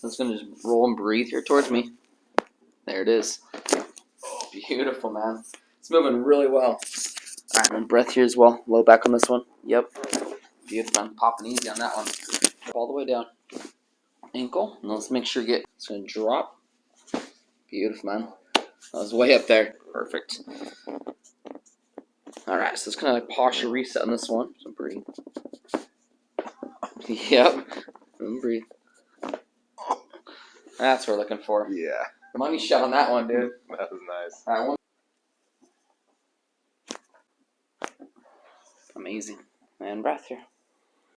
So it's gonna just roll and breathe here towards me. There it is. Beautiful, man. It's moving really well. Alright, and breath here as well. Low back on this one. Yep. Beautiful, man. Popping easy on that one. All the way down. Ankle. And let's make sure you get, it's going to drop. Beautiful, man. That was way up there. Perfect. Alright, so it's kind of like posture reset on this one. So breathe. Yep. And breathe. That's what we're looking for. Yeah. Money shot on that one, dude. That was nice. Alright, one. Amazing. And breath here.